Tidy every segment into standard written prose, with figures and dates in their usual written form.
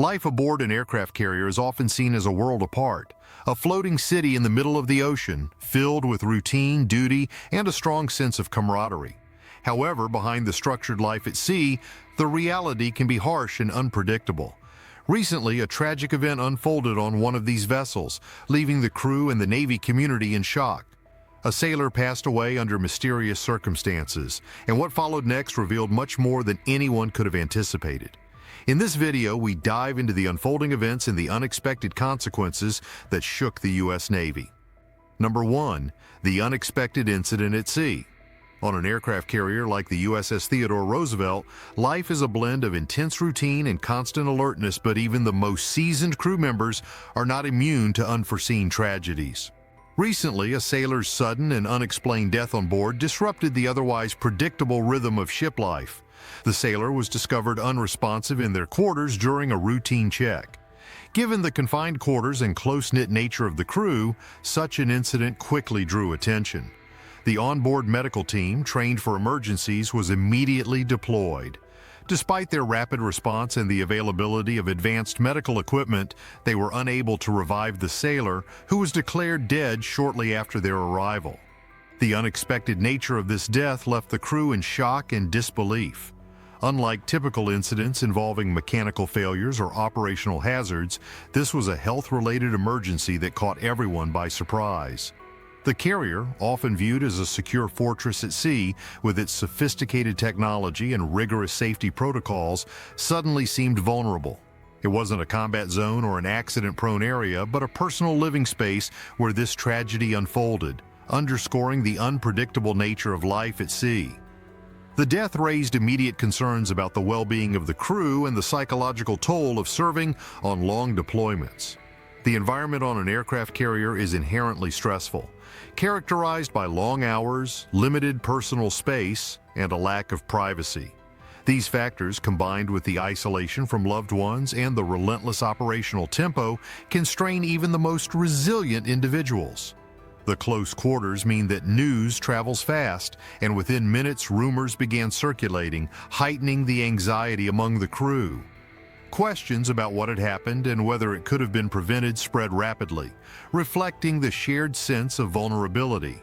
Life aboard an aircraft carrier is often seen as a world apart, a floating city in the middle of the ocean, filled with routine, duty, and a strong sense of camaraderie. However, behind the structured life at sea, the reality can be harsh and unpredictable. Recently, a tragic event unfolded on one of these vessels, leaving the crew and the Navy community in shock. A sailor passed away under mysterious circumstances, and what followed next revealed much more than anyone could have anticipated. In this video, we dive into the unfolding events and the unexpected consequences that shook the U.S. Navy. Number 1. The unexpected incident at sea. On an aircraft carrier like the USS Theodore Roosevelt, life is a blend of intense routine and constant alertness, but even the most seasoned crew members are not immune to unforeseen tragedies. Recently, a sailor's sudden and unexplained death on board disrupted the otherwise predictable rhythm of ship life. The sailor was discovered unresponsive in their quarters during a routine check. Given the confined quarters and close-knit nature of the crew, such an incident quickly drew attention. The onboard medical team, trained for emergencies, was immediately deployed. Despite their rapid response and the availability of advanced medical equipment, they were unable to revive the sailor, who was declared dead shortly after their arrival. The unexpected nature of this death left the crew in shock and disbelief. Unlike typical incidents involving mechanical failures or operational hazards, this was a health-related emergency that caught everyone by surprise. The carrier, often viewed as a secure fortress at sea with its sophisticated technology and rigorous safety protocols, suddenly seemed vulnerable. It wasn't a combat zone or an accident-prone area, but a personal living space where this tragedy unfolded, underscoring the unpredictable nature of life at sea. The death raised immediate concerns about the well-being of the crew and the psychological toll of serving on long deployments. The environment on an aircraft carrier is inherently stressful, characterized by long hours, limited personal space, and a lack of privacy. These factors, combined with the isolation from loved ones and the relentless operational tempo, can strain even the most resilient individuals. The close quarters mean that news travels fast, and within minutes rumors began circulating, heightening the anxiety among the crew. Questions about what had happened and whether it could have been prevented spread rapidly, reflecting the shared sense of vulnerability.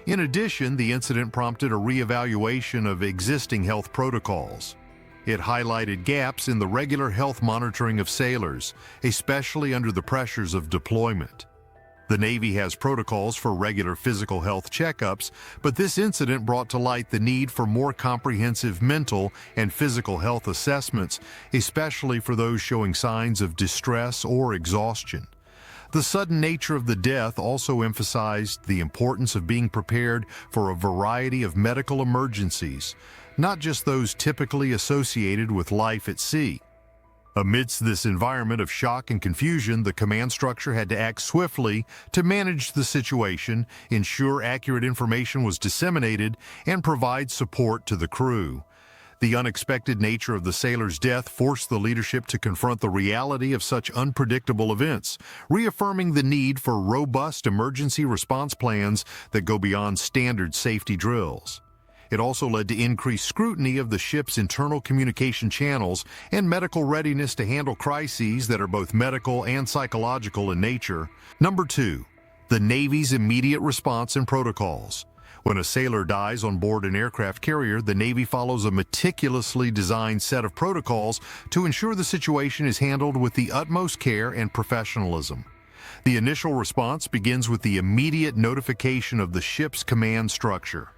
In addition, the incident prompted a reevaluation of existing health protocols. It highlighted gaps in the regular health monitoring of sailors, especially under the pressures of deployment. The Navy has protocols for regular physical health checkups, but this incident brought to light the need for more comprehensive mental and physical health assessments, especially for those showing signs of distress or exhaustion. The sudden nature of the death also emphasized the importance of being prepared for a variety of medical emergencies, not just those typically associated with life at sea. Amidst this environment of shock and confusion, the command structure had to act swiftly to manage the situation, ensure accurate information was disseminated, and provide support to the crew. The unexpected nature of the sailor's death forced the leadership to confront the reality of such unpredictable events, reaffirming the need for robust emergency response plans that go beyond standard safety drills. It also led to increased scrutiny of the ship's internal communication channels and medical readiness to handle crises that are both medical and psychological in nature. Number 2. The Navy's immediate response and protocols. When a sailor dies on board an aircraft carrier, the Navy follows a meticulously designed set of protocols to ensure the situation is handled with the utmost care and professionalism. The initial response begins with the immediate notification of the ship's command structure.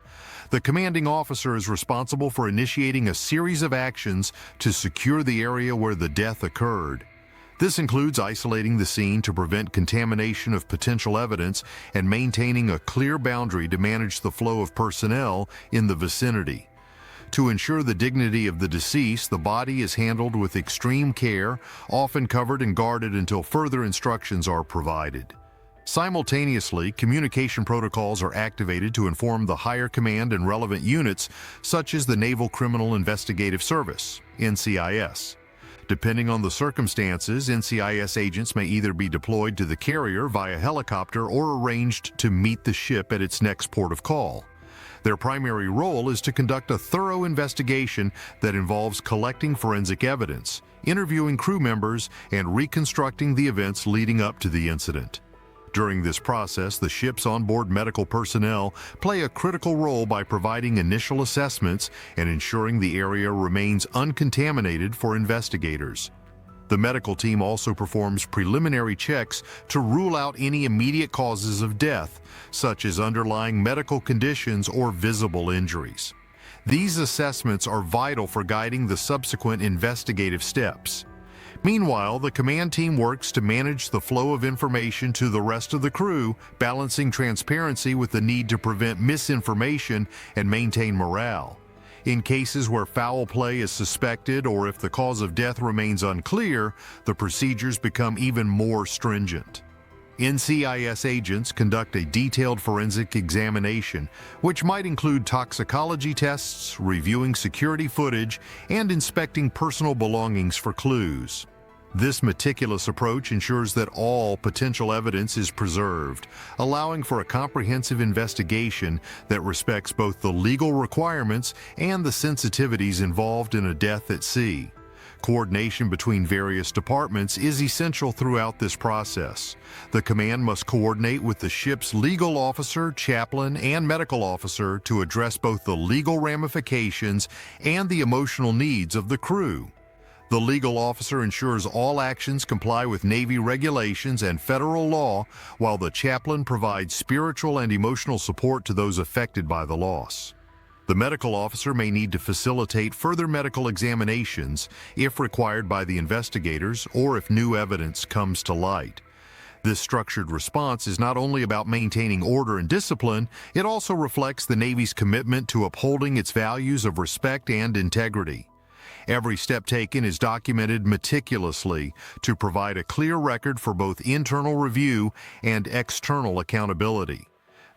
The commanding officer is responsible for initiating a series of actions to secure the area where the death occurred. This includes isolating the scene to prevent contamination of potential evidence and maintaining a clear boundary to manage the flow of personnel in the vicinity. To ensure the dignity of the deceased, the body is handled with extreme care, often covered and guarded until further instructions are provided. Simultaneously, communication protocols are activated to inform the higher command and relevant units, such as the Naval Criminal Investigative Service, NCIS. Depending on the circumstances, NCIS agents may either be deployed to the carrier via helicopter or arranged to meet the ship at its next port of call. Their primary role is to conduct a thorough investigation that involves collecting forensic evidence, interviewing crew members, and reconstructing the events leading up to the incident. During this process, the ship's onboard medical personnel play a critical role by providing initial assessments and ensuring the area remains uncontaminated for investigators. The medical team also performs preliminary checks to rule out any immediate causes of death, such as underlying medical conditions or visible injuries. These assessments are vital for guiding the subsequent investigative steps. Meanwhile, the command team works to manage the flow of information to the rest of the crew, balancing transparency with the need to prevent misinformation and maintain morale. In cases where foul play is suspected or if the cause of death remains unclear, the procedures become even more stringent. NCIS agents conduct a detailed forensic examination, which might include toxicology tests, reviewing security footage, and inspecting personal belongings for clues. This meticulous approach ensures that all potential evidence is preserved, allowing for a comprehensive investigation that respects both the legal requirements and the sensitivities involved in a death at sea. Coordination between various departments is essential throughout this process. The command must coordinate with the ship's legal officer, chaplain, and medical officer to address both the legal ramifications and the emotional needs of the crew. The legal officer ensures all actions comply with Navy regulations and federal law, while the chaplain provides spiritual and emotional support to those affected by the loss. The medical officer may need to facilitate further medical examinations if required by the investigators or if new evidence comes to light. This structured response is not only about maintaining order and discipline, it also reflects the Navy's commitment to upholding its values of respect and integrity. Every step taken is documented meticulously to provide a clear record for both internal review and external accountability.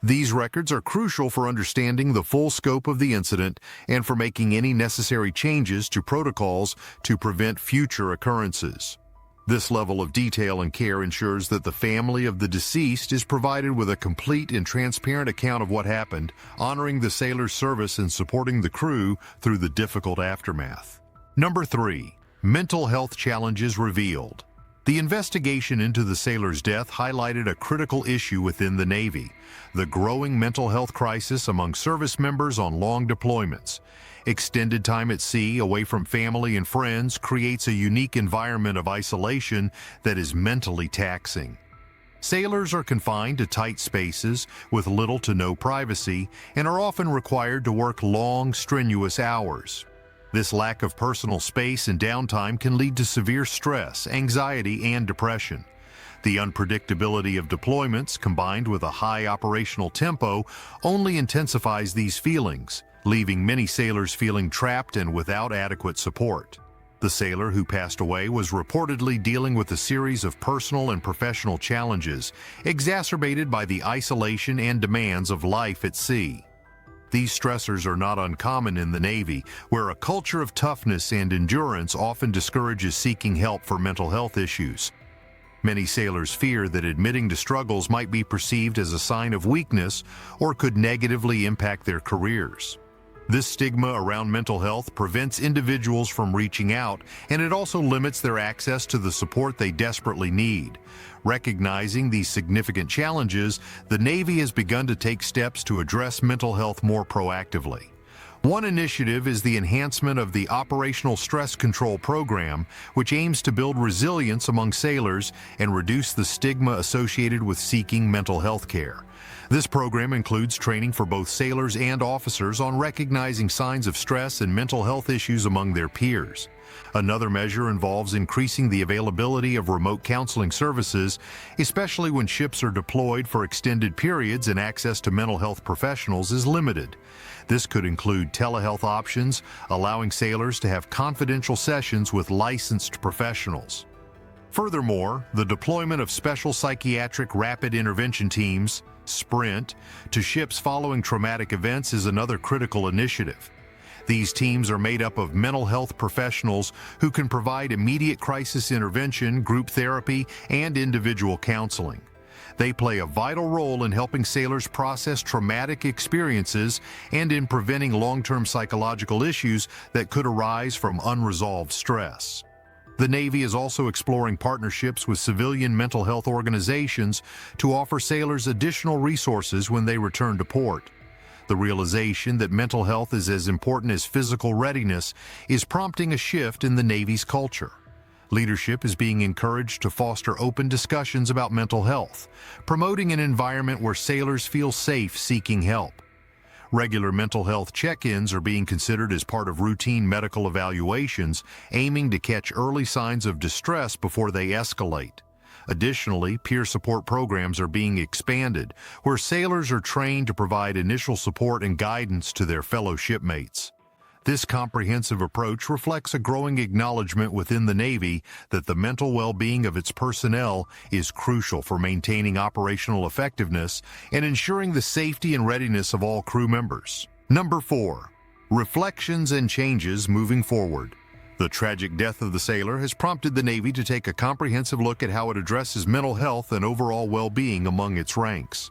These records are crucial for understanding the full scope of the incident and for making any necessary changes to protocols to prevent future occurrences. This level of detail and care ensures that the family of the deceased is provided with a complete and transparent account of what happened, honoring the sailor's service and supporting the crew through the difficult aftermath. Number 3. Mental health challenges revealed. The investigation into the sailor's death highlighted a critical issue within the Navy: the growing mental health crisis among service members on long deployments. Extended time at sea, away from family and friends, creates a unique environment of isolation that is mentally taxing. Sailors are confined to tight spaces with little to no privacy and are often required to work long, strenuous hours. This lack of personal space and downtime can lead to severe stress, anxiety, and depression. The unpredictability of deployments, combined with a high operational tempo, only intensifies these feelings, leaving many sailors feeling trapped and without adequate support. The sailor who passed away was reportedly dealing with a series of personal and professional challenges, exacerbated by the isolation and demands of life at sea. These stressors are not uncommon in the Navy, where a culture of toughness and endurance often discourages seeking help for mental health issues. Many sailors fear that admitting to struggles might be perceived as a sign of weakness or could negatively impact their careers. This stigma around mental health prevents individuals from reaching out, and it also limits their access to the support they desperately need. Recognizing these significant challenges, the Navy has begun to take steps to address mental health more proactively. One initiative is the enhancement of the Operational Stress Control Program, which aims to build resilience among sailors and reduce the stigma associated with seeking mental health care. This program includes training for both sailors and officers on recognizing signs of stress and mental health issues among their peers. Another measure involves increasing the availability of remote counseling services, especially when ships are deployed for extended periods and access to mental health professionals is limited. This could include telehealth options, allowing sailors to have confidential sessions with licensed professionals. Furthermore, the deployment of Special Psychiatric Rapid Intervention Teams, SPRINT, to ships following traumatic events is another critical initiative. These teams are made up of mental health professionals who can provide immediate crisis intervention, group therapy, and individual counseling. They play a vital role in helping sailors process traumatic experiences and in preventing long-term psychological issues that could arise from unresolved stress. The Navy is also exploring partnerships with civilian mental health organizations to offer sailors additional resources when they return to port. The realization that mental health is as important as physical readiness is prompting a shift in the Navy's culture. Leadership is being encouraged to foster open discussions about mental health, promoting an environment where sailors feel safe seeking help. Regular mental health check-ins are being considered as part of routine medical evaluations, aiming to catch early signs of distress before they escalate. Additionally, peer support programs are being expanded, where sailors are trained to provide initial support and guidance to their fellow shipmates. This comprehensive approach reflects a growing acknowledgement within the Navy that the mental well-being of its personnel is crucial for maintaining operational effectiveness and ensuring the safety and readiness of all crew members. Number 4. Reflections and changes moving forward. The tragic death of the sailor has prompted the Navy to take a comprehensive look at how it addresses mental health and overall well-being among its ranks.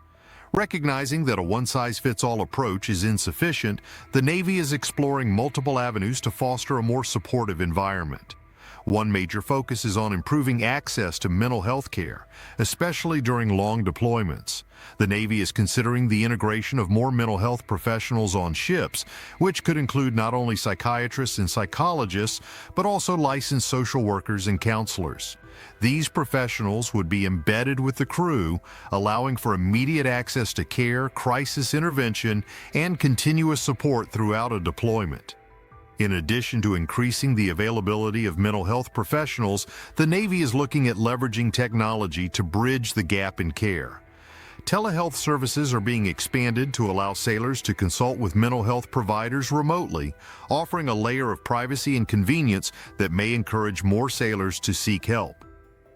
Recognizing that a one-size-fits-all approach is insufficient, the Navy is exploring multiple avenues to foster a more supportive environment. One major focus is on improving access to mental health care, especially during long deployments. The Navy is considering the integration of more mental health professionals on ships, which could include not only psychiatrists and psychologists, but also licensed social workers and counselors. These professionals would be embedded with the crew, allowing for immediate access to care, crisis intervention, and continuous support throughout a deployment. In addition to increasing the availability of mental health professionals, the Navy is looking at leveraging technology to bridge the gap in care. Telehealth services are being expanded to allow sailors to consult with mental health providers remotely, offering a layer of privacy and convenience that may encourage more sailors to seek help.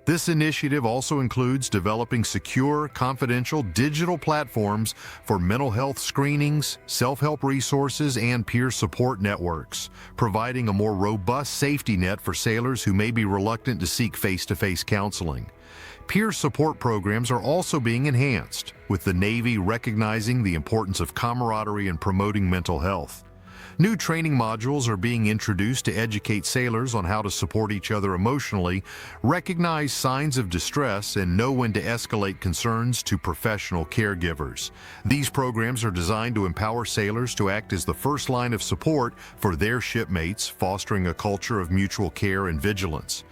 This initiative also includes developing secure, confidential digital platforms for mental health screenings, self-help resources, and peer support networks, providing a more robust safety net for sailors who may be reluctant to seek face-to-face counseling. Peer support programs are also being enhanced, with the Navy recognizing the importance of camaraderie and promoting mental health. New training modules are being introduced to educate sailors on how to support each other emotionally, recognize signs of distress, and know when to escalate concerns to professional caregivers. These programs are designed to empower sailors to act as the first line of support for their shipmates, fostering a culture of mutual care and vigilance.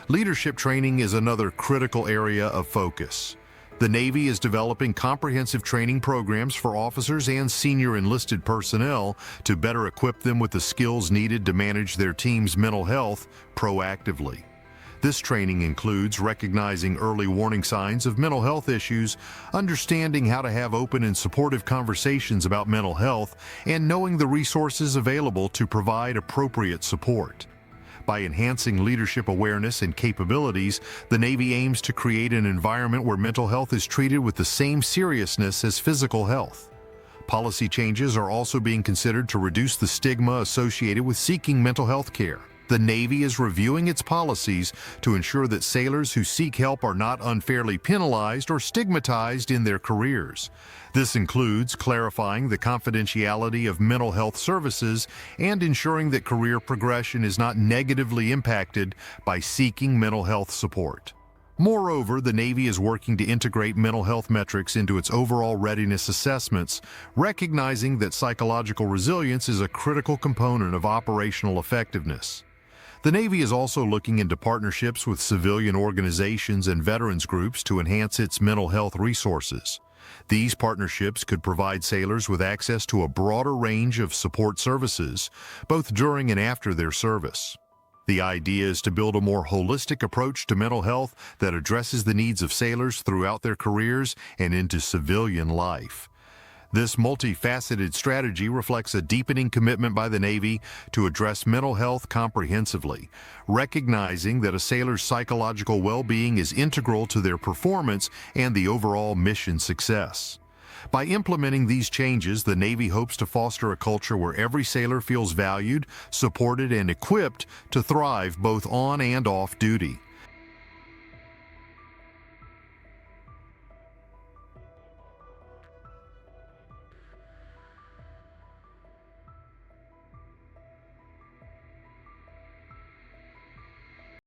Leadership training is another critical area of focus. The Navy is developing comprehensive training programs for officers and senior enlisted personnel to better equip them with the skills needed to manage their team's mental health proactively. This training includes recognizing early warning signs of mental health issues, understanding how to have open and supportive conversations about mental health, and knowing the resources available to provide appropriate support. By enhancing leadership awareness and capabilities, the Navy aims to create an environment where mental health is treated with the same seriousness as physical health. Policy changes are also being considered to reduce the stigma associated with seeking mental health care. The Navy is reviewing its policies to ensure that sailors who seek help are not unfairly penalized or stigmatized in their careers. This includes clarifying the confidentiality of mental health services and ensuring that career progression is not negatively impacted by seeking mental health support. Moreover, the Navy is working to integrate mental health metrics into its overall readiness assessments, recognizing that psychological resilience is a critical component of operational effectiveness. The Navy is also looking into partnerships with civilian organizations and veterans groups to enhance its mental health resources. These partnerships could provide sailors with access to a broader range of support services, both during and after their service. The idea is to build a more holistic approach to mental health that addresses the needs of sailors throughout their careers and into civilian life. This multifaceted strategy reflects a deepening commitment by the Navy to address mental health comprehensively, recognizing that a sailor's psychological well-being is integral to their performance and the overall mission success. By implementing these changes, the Navy hopes to foster a culture where every sailor feels valued, supported, and equipped to thrive both on and off duty.